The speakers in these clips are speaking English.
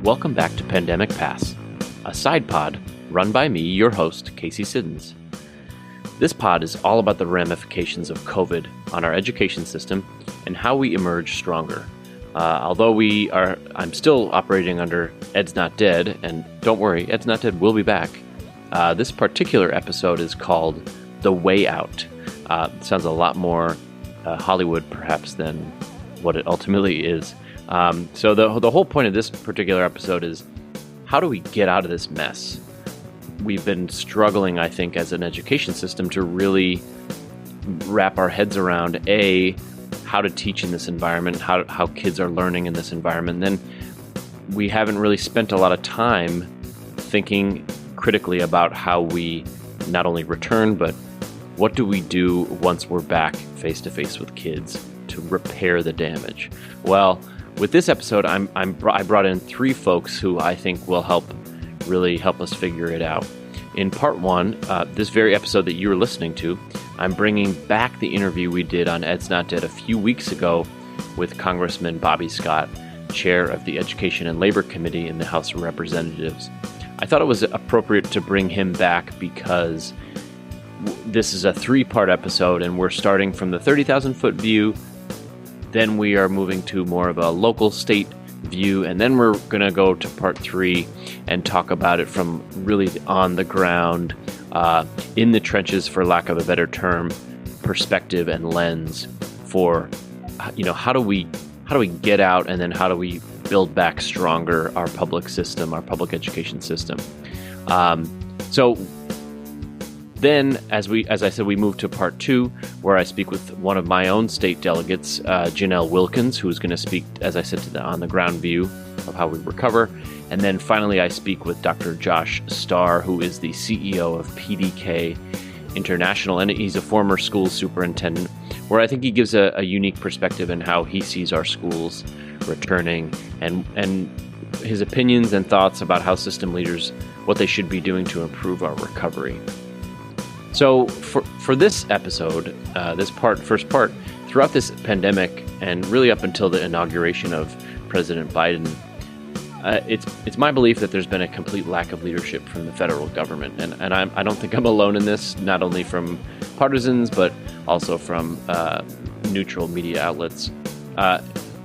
Welcome back to Pandemic Pass, a side pod run by me, your host, Casey Siddons. This pod is all about the ramifications of COVID on our education system and how we emerge stronger. Although I'm still operating under Ed's Not Dead, and don't worry, Ed's Not Dead will be back. This particular episode is called The Way Out. It sounds a lot more Hollywood, perhaps, than what it ultimately is. So the whole point of this particular episode is, how do we get out of this mess? We've been struggling, I think, as an education system to really wrap our heads around, how to teach in this environment, how kids are learning in this environment. And then we haven't really spent a lot of time thinking critically about how we not only return, but what do we do once we're back face-to-face with kids to repair the damage? Well, with this episode, I brought in three folks who I think will really help us figure it out. In part one, this very episode that you were listening to, I'm bringing back the interview we did on Ed's Not Dead a few weeks ago with Congressman Bobby Scott, chair of the Education and Labor Committee in the House of Representatives. I thought it was appropriate to bring him back because this is a three-part episode, and we're starting from the 30,000-foot view. Then we are moving to more of a local state view, and then we're going to go to part three and talk about it from really on the ground, in the trenches, for lack of a better term, perspective and lens for, how do we get out, and then how do we build back stronger our public system, our public education system. So then, as I said, we move to part two, where I speak with one of my own state delegates, Janelle Wilkins, who is going to speak, as I said, to the on-the-ground view of how we recover. And then finally, I speak with Dr. Josh Starr, who is the CEO of PDK International, and he's a former school superintendent, where I think he gives a unique perspective in how he sees our schools returning, and his opinions and thoughts about how system leaders, what they should be doing to improve our recovery. So for this episode, first part, throughout this pandemic and really up until the inauguration of President Biden, it's my belief that there's been a complete lack of leadership from the federal government. And I don't think I'm alone in this, not only from partisans, but also from neutral media outlets.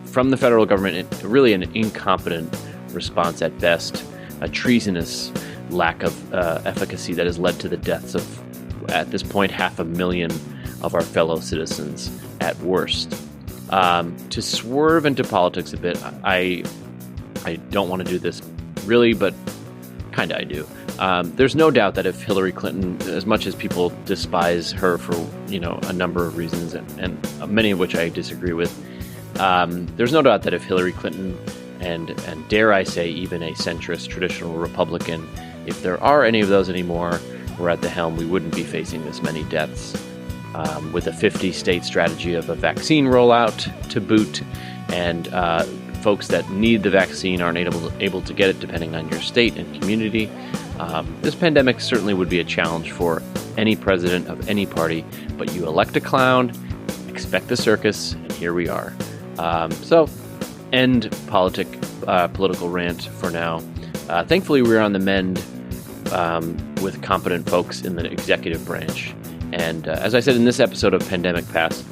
From the federal government, really an incompetent response at best, a treasonous lack of efficacy that has led to the deaths of, at this point, 500,000 of our fellow citizens at worst. To swerve into politics a bit, I don't want to do this really, but kind of I do. There's no doubt that if Hillary Clinton, as much as people despise her for a number of reasons, and many of which I disagree with, there's no doubt that if Hillary Clinton and dare I say even a centrist traditional Republican, if there are any of those anymore, were at the helm, we wouldn't be facing this many deaths. With a 50-state strategy of a vaccine rollout to boot, and folks that need the vaccine aren't able to get it depending on your state and community, this pandemic certainly would be a challenge for any president of any party. But you elect a clown, expect the circus, and here we are. So, end political rant for now. Thankfully, we're on the mend with competent folks in the executive branch. And as I said in this episode of Pandemic Pass,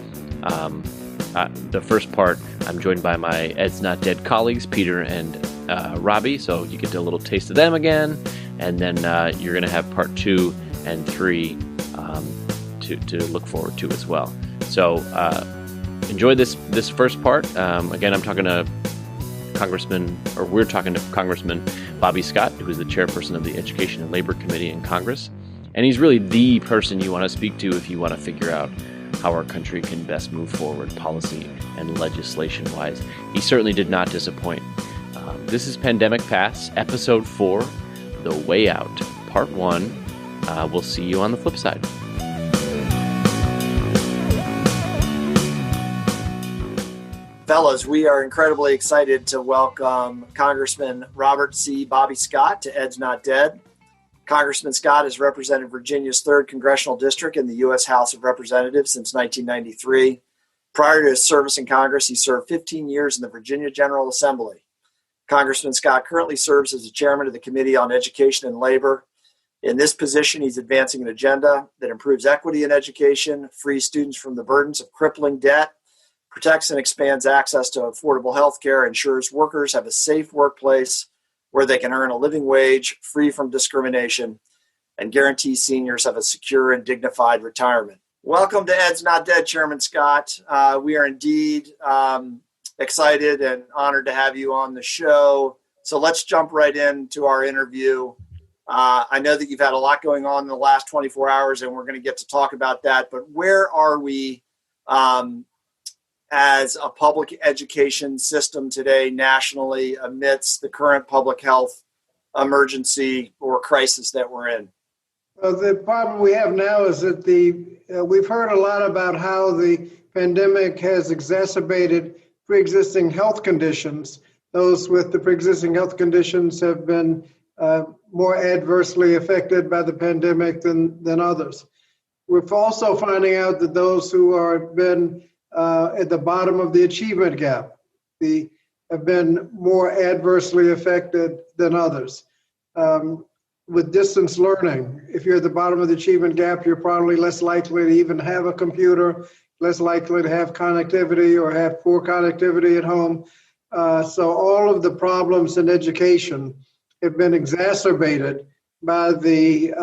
the first part, I'm joined by my Ed's Not Dead colleagues, Peter and Robbie, so you get a little taste of them again. And then you're going to have part 2 and 3 to look forward to as well. So enjoy this first part. Again, I'm talking to we're talking to Congressman Bobby Scott, who is the chairperson of the Education and Labor Committee in Congress. And he's really the person you want to speak to if you want to figure out how our country can best move forward policy and legislation-wise. He certainly did not disappoint. This is Pandemic Pass, Episode 4, The Way Out, Part 1. We'll see you on the flip side. Fellows, we are incredibly excited to welcome Congressman Robert C. Bobby Scott to Ed's Not Dead. Congressman Scott has represented Virginia's 3rd Congressional District in the U.S. House of Representatives since 1993. Prior to his service in Congress, he served 15 years in the Virginia General Assembly. Congressman Scott currently serves as the chairman of the Committee on Education and Labor. In this position, he's advancing an agenda that improves equity in education, frees students from the burdens of crippling debt, protects and expands access to affordable health care, ensures workers have a safe workplace where they can earn a living wage free from discrimination, and guarantees seniors have a secure and dignified retirement. Welcome to Ed's Not Dead, Chairman Scott. We are indeed excited and honored to have you on the show. So let's jump right into our interview. I know that you've had a lot going on in the last 24 hours, and we're going to get to talk about that. But where are we as a public education system today nationally amidst the current public health emergency or crisis that we're in? Well, the problem we have now is that we've heard a lot about how the pandemic has exacerbated pre-existing health conditions. Those with the pre-existing health conditions have been more adversely affected by the pandemic than others. We're also finding out that those who have been at the bottom of the achievement gap have been more adversely affected than others. With distance learning, if you're at the bottom of the achievement gap, you're probably less likely to even have a computer, less likely to have connectivity or have poor connectivity at home. So all of the problems in education have been exacerbated by the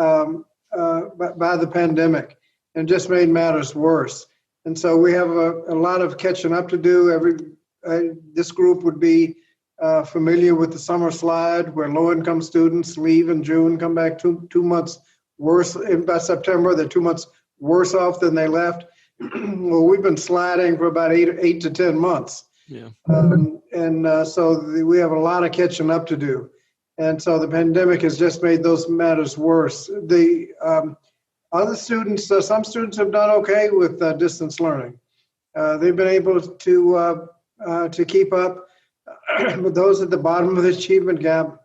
pandemic and just made matters worse. And so we have a lot of catching up to do. This group would be familiar with the summer slide, where low-income students leave in June, come back two months worse. By September, they're 2 months worse off than they left. Well, we've been sliding for about eight to 10 months. Yeah. So we have a lot of catching up to do. And so the pandemic has just made those matters worse. The other students, some students have done okay with distance learning. They've been able to keep up. But those at the bottom of the achievement gap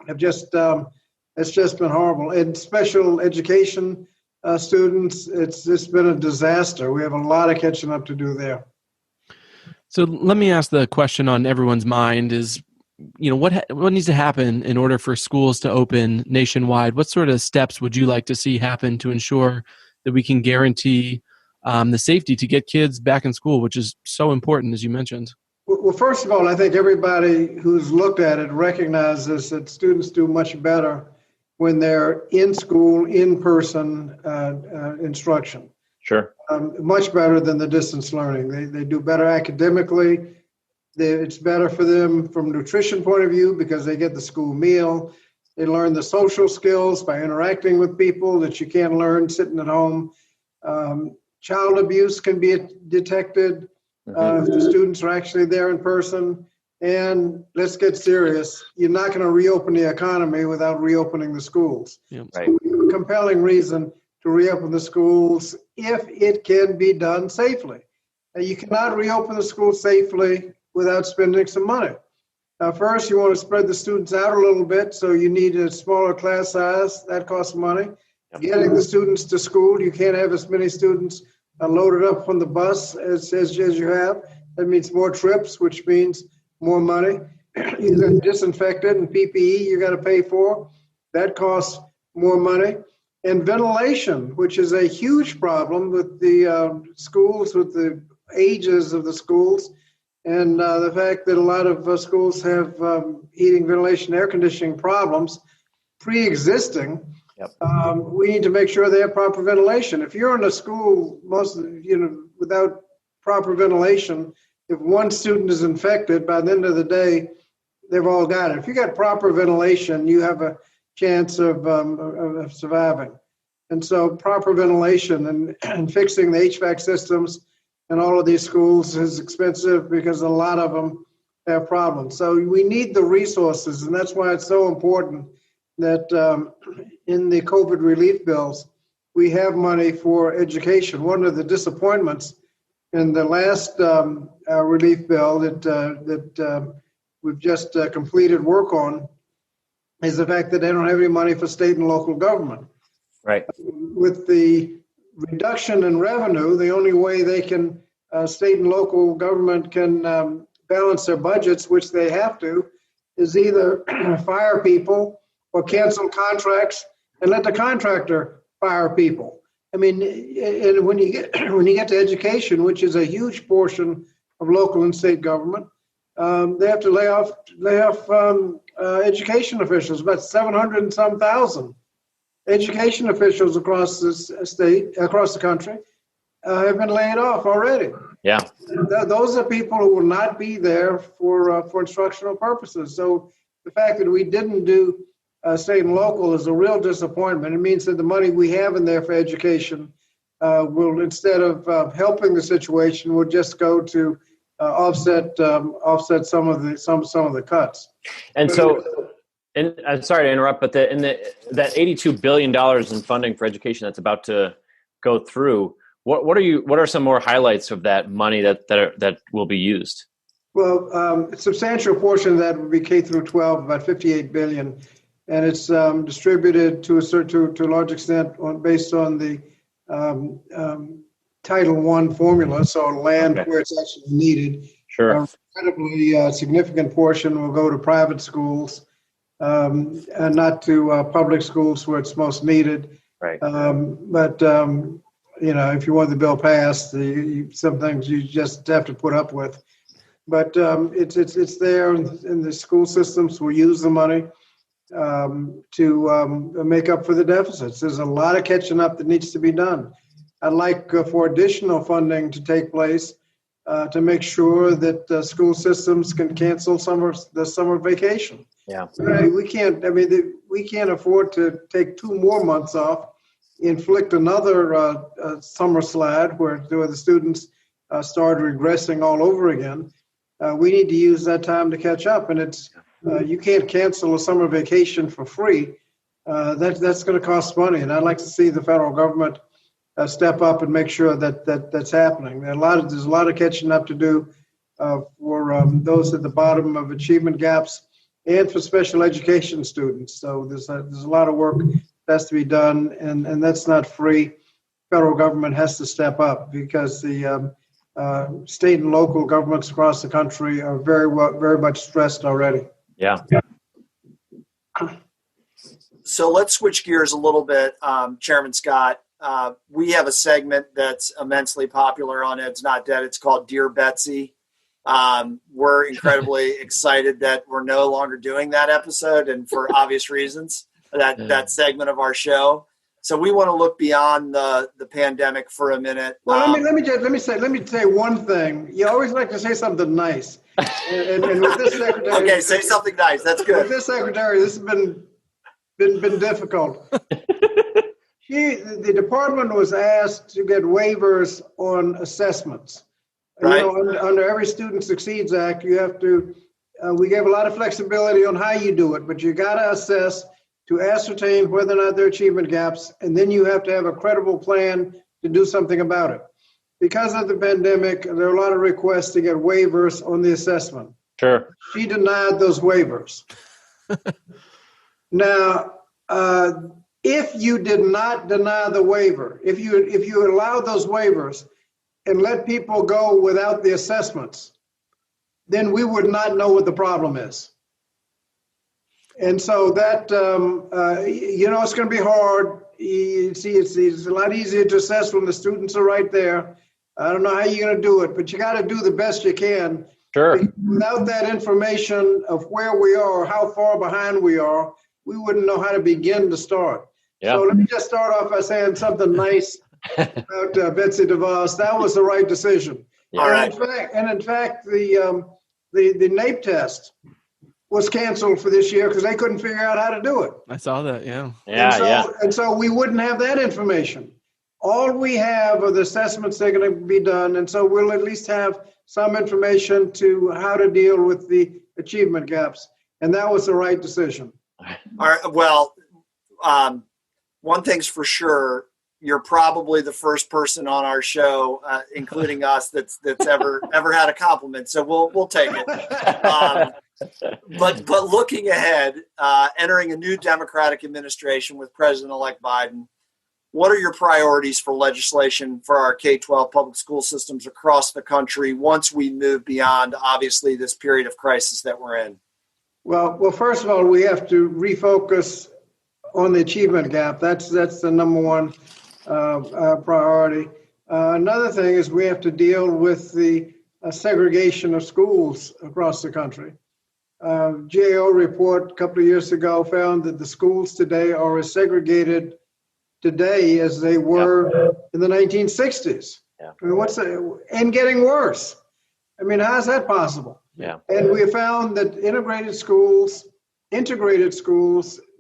have it's just been horrible. And special education students, it's just been a disaster. We have a lot of catching up to do there. So let me ask the question on everyone's mind is, what needs to happen in order for schools to open nationwide? What sort of steps would you like to see happen to ensure that we can guarantee the safety to get kids back in school, which is so important, as you mentioned? Well, first of all, I think everybody who's looked at it recognizes that students do much better when they're in school, in-person instruction. Sure. Much better than the distance learning. They do better academically. It's better for them from a nutrition point of view because they get the school meal. They learn the social skills by interacting with people that you can't learn sitting at home. Child abuse can be detected if the students are actually there in person. And let's get serious. You're not going to reopen the economy without reopening the schools. Yep. Right. So we have a compelling reason to reopen the schools if it can be done safely. And you cannot reopen the schools safely without spending some money. First, you want to spread the students out a little bit, so you need a smaller class size. That costs money. Yep. Getting the students to school, you can't have as many students loaded up on the bus as you have. That means more trips, which means more money. You got disinfectant and PPE you got to pay for. That costs more money. And ventilation, which is a huge problem with the schools, with the ages of the schools. And the fact that a lot of schools have heating, ventilation, air conditioning problems pre-existing. Yep. We need to make sure they have proper ventilation. If you're in a school, without proper ventilation, if one student is infected, by the end of the day, they've all got it. If you got proper ventilation, you have a chance of surviving. And so proper ventilation and fixing the HVAC systems in all of these schools is expensive because a lot of them have problems. So we need the resources, and that's why it's so important that in the COVID relief bills, we have money for education. One of the disappointments in the last relief bill that we've just completed work on is the fact that they don't have any money for state and local government. Right. With the reduction in revenue, the only way they can, state and local government can balance their budgets, which they have to, is either fire people or cancel contracts and let the contractor fire people. I mean, and when you get to education, which is a huge portion of local and state government, they have to lay off education officials, about 700 and some thousand education officials across the country have been laid off already. Yeah, those are people who will not be there for instructional purposes. So the fact that we didn't do state and local is a real disappointment. It means that the money we have in there for education will, instead of helping the situation, will just go to offset some of the cuts. and so, and I'm sorry to interrupt, but that $82 billion in funding for education that's about to go through, what are some more highlights of that money that will be used? Well, a substantial portion of that would be K through 12, about $58 billion. And it's distributed to a large extent based on the Title I formula, so land where it's actually needed. Sure. An incredibly significant portion will go to private schools and not to public schools where it's most needed. Right. But if you want the bill passed, some things you just have to put up with. But it's there, and the school systems will use the money to make up for the deficits. There's a lot of catching up that needs to be done. I'd like for additional funding to take place to make sure that school systems can cancel the summer vacation. Yeah, we can't afford to take 2 more months off, inflict another summer slide where the students start regressing all over again. We need to use that time to catch up, and it's you can't cancel a summer vacation for free. That's going to cost money, and I'd like to see the federal government step up and make sure that's happening. There's a lot of catching up to do for those at the bottom of achievement gaps and for special education students. So there's a lot of work that has to be done, and that's not free. Federal government has to step up because the state and local governments across the country are very much stressed already. Yeah. So let's switch gears a little bit, Chairman Scott. We have a segment that's immensely popular on Ed's Not Dead. It's called Dear Betsy. We're incredibly excited that we're no longer doing that episode, and for obvious reasons, that segment of our show. So we want to look beyond the pandemic for a minute. Well, let me say one thing. You always like to say something nice, and with this secretary. Okay, say something nice. That's good. With this secretary, this has been difficult. The department was asked to get waivers on assessments. Right. Under every Student Succeeds Act, you have to. We gave a lot of flexibility on how you do it, but you got to assess to ascertain whether or not there are achievement gaps, and then you have to have a credible plan to do something about it. Because of the pandemic, there are a lot of requests to get waivers on the assessment. Sure. She denied those waivers. Now, if you did not deny the waiver, if you allowed those waivers and let people go without the assessments, then we would not know what the problem is. And so that, it's going to be hard. You see, it's a lot easier to assess when the students are right there. I don't know how you're going to do it, but you got to do the best you can. Sure. Without that information of where we are, how far behind we are, we wouldn't know how to begin to start. Yeah. So let me just start off by saying something nice about Betsy DeVos. That was the right decision. Yeah. All right. In fact, the NAEP test was canceled for this year because they couldn't figure out how to do it. I saw that, yeah. And so we wouldn't have that information. All we have are the assessments that are going to be done, and so we'll at least have some information to how to deal with the achievement gaps, and that was the right decision. All right. Well, one thing's for sure, you're probably the first person on our show, including us, that's ever had a compliment. So we'll take it. But looking ahead, entering a new Democratic administration with President-elect Biden, what are your priorities for legislation for our K-12 public school systems across the country once we move beyond, obviously, this period of crisis that we're in? Well, first of all, we have to refocus on the achievement gap. That's the number one priority. Another thing is we have to deal with the segregation of schools across the country. GAO report a couple of years ago found that the schools today are as segregated today as they were in the 1960s. Yeah. I mean, and getting worse. I mean, how's that possible? Yeah. And we found that integrated schools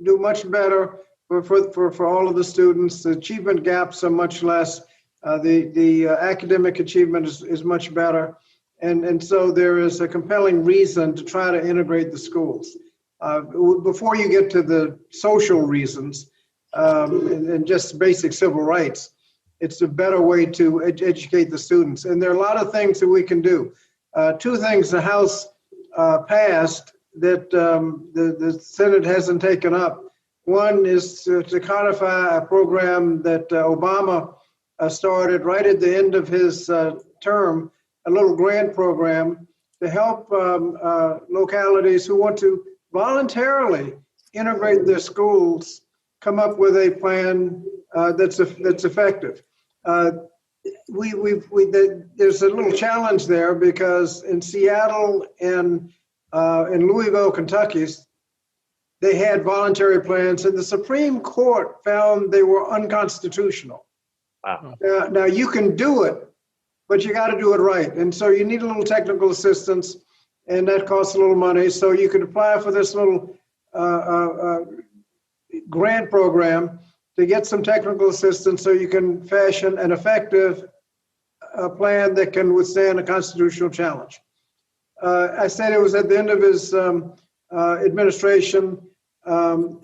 do much better for all of the students. The achievement gaps are much less. The academic achievement is much better. And so there is a compelling reason to try to integrate the schools. Before you get to the social reasons and just basic civil rights, it's a better way to educate the students. And there are a lot of things that we can do. Two things the House passed that the Senate hasn't taken up. One is to codify a program that Obama started right at the end of his term, a little grant program to help localities who want to voluntarily integrate their schools come up with a plan that's effective. There's a little challenge there because in Seattle and in Louisville, Kentucky, they had voluntary plans, and the Supreme Court found they were unconstitutional. Wow. Now you can do it, but you got to do it right. And so you need a little technical assistance, and that costs a little money. So you could apply for this little grant program to get some technical assistance so you can fashion an effective plan that can withstand a constitutional challenge. I said it was at the end of his administration.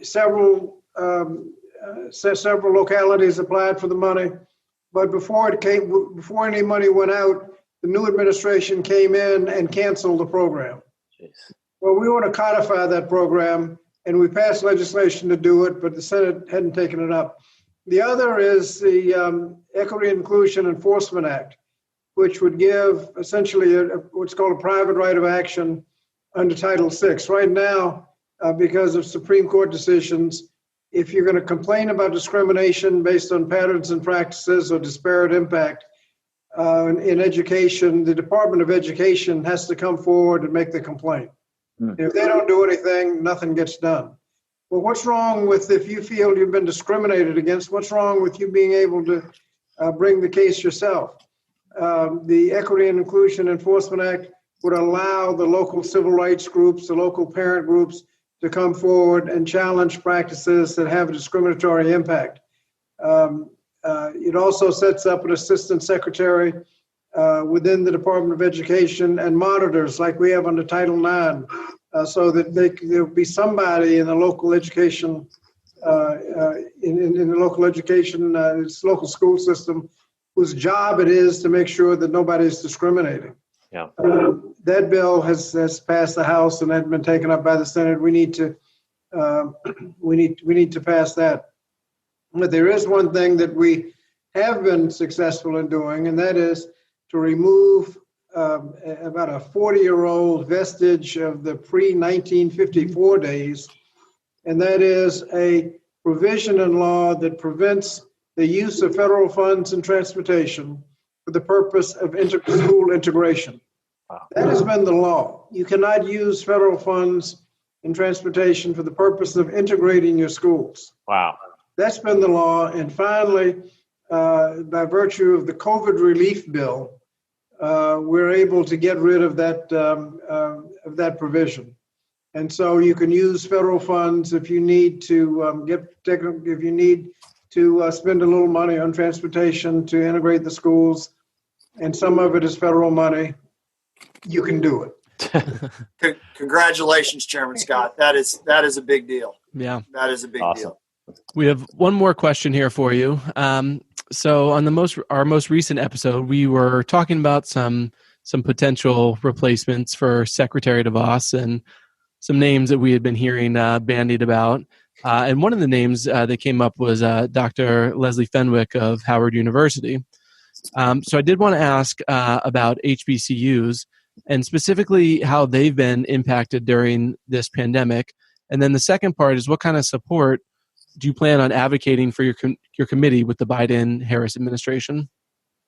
Several localities applied for the money, but before any money went out, the new administration came in and canceled the program. Jeez. Well, we want to codify that program, and we passed legislation to do it, but the Senate hadn't taken it up. The other is the Equity and Inclusion Enforcement Act, which would give essentially what's called a private right of action under Title VI. Right now, because of Supreme Court decisions, if you're going to complain about discrimination based on patterns and practices or disparate impact in education, the Department of Education has to come forward and make the complaint. If they don't do anything, nothing gets done. Well, what's wrong with if you feel you've been discriminated against? What's wrong with you being able to bring the case yourself? The Equity and Inclusion Enforcement Act would allow the local civil rights groups, the local parent groups, to come forward and challenge practices that have a discriminatory impact. It also sets up an assistant secretary within the Department of Education and monitors like we have under Title IX, so that there'll be somebody in the local education, in the local education, its local school system, whose job it is to make sure that nobody's discriminating. Yeah. That bill has passed the House and had been taken up by the Senate. We need to pass that. But there is one thing that we have been successful in doing, and that is to remove about a 40-year-old vestige of the pre-1954 days, and that is a provision in law that prevents the use of federal funds in transportation for the purpose of school integration. Wow. That has been the law. You cannot use federal funds in transportation for the purpose of integrating your schools. Wow. That's been the law. And finally, by virtue of the COVID relief bill, we're able to get rid of that provision. And so you can use federal funds if you need to if you need to spend a little money on transportation to integrate the schools, and some of it is federal money. You can do it. Congratulations, Chairman Scott. That is a big deal. Yeah, that is a big awesome. deal. We have one more question here for you. So on our most recent episode, we were talking about some potential replacements for Secretary DeVos and some names that we had been hearing bandied about. And one of the names that came up was Dr. Leslie Fenwick of Howard University. So I did want to ask about HBCUs. and specifically how they've been impacted during this pandemic. And then the second part is, what kind of support do you plan on advocating for your committee with the Biden-Harris administration?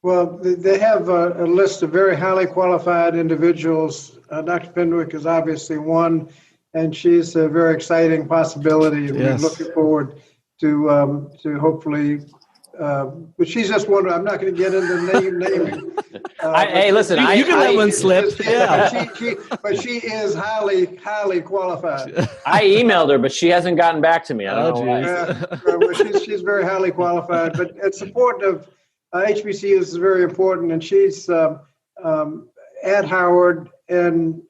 Well, they have a list of very highly qualified individuals. Dr. Fenwick is obviously one, and she's a very exciting possibility. Yes. We're looking forward to hopefully. But she's just one. I'm not going to get into naming. Hey, listen, you can let one slip. But she is highly qualified. I emailed her, but she hasn't gotten back to me. I don't know why. Well, she's very highly qualified. But support of HBCUs is very important, and she's at Howard, and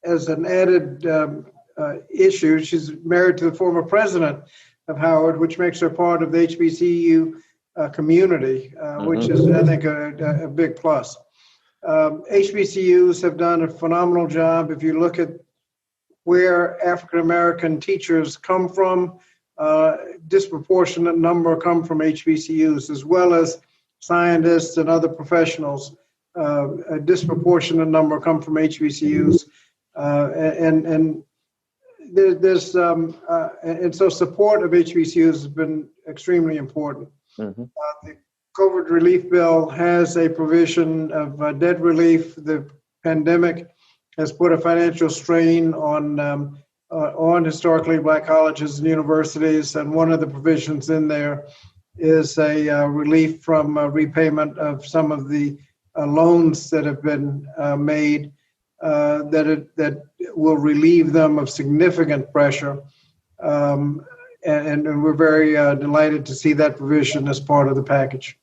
as an added issue, she's married to the former president of Howard, which makes her part of the HBCU community, which is, I think, a big plus. HBCUs have done a phenomenal job. If you look at where African-American teachers come from, disproportionate number come from HBCUs, as well as scientists and other professionals. A disproportionate number come from HBCUs. And so support of HBCUs has been extremely important. Mm-hmm. The COVID relief bill has a provision of debt relief. The pandemic has put a financial strain on historically Black colleges and universities, and one of the provisions in there is a relief from repayment of some of the loans that have been made. That will relieve them of significant pressure. And we're very delighted to see that provision as part of the package.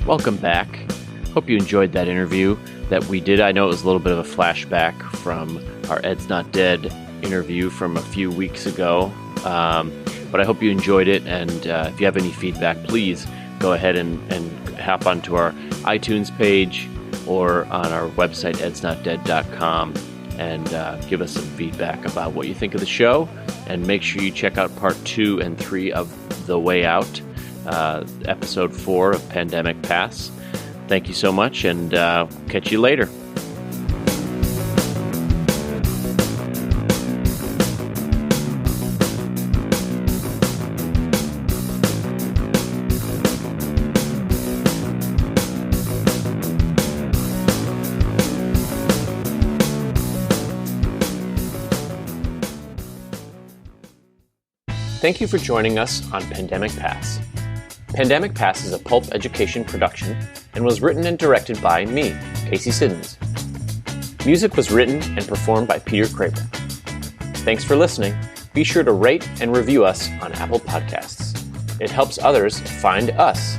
Welcome back. Hope you enjoyed that interview that we did. I know it was a little bit of a flashback from our Ed's Not Dead interview from a few weeks ago. But I hope you enjoyed it, and if you have any feedback, please go ahead and hop onto our iTunes page or on our website, edsnotdead.com, and give us some feedback about what you think of the show. And make sure you check out part 2 and 3 of The Way Out, episode 4 of Pandemic Pass. Thank you so much, and catch you later. Thank you for joining us on Pandemic Pass. Pandemic Pass is a pulp education production and was written and directed by me, Casey Siddons. Music was written and performed by Peter Kramer. Thanks for listening. Be sure to rate and review us on Apple Podcasts. It helps others find us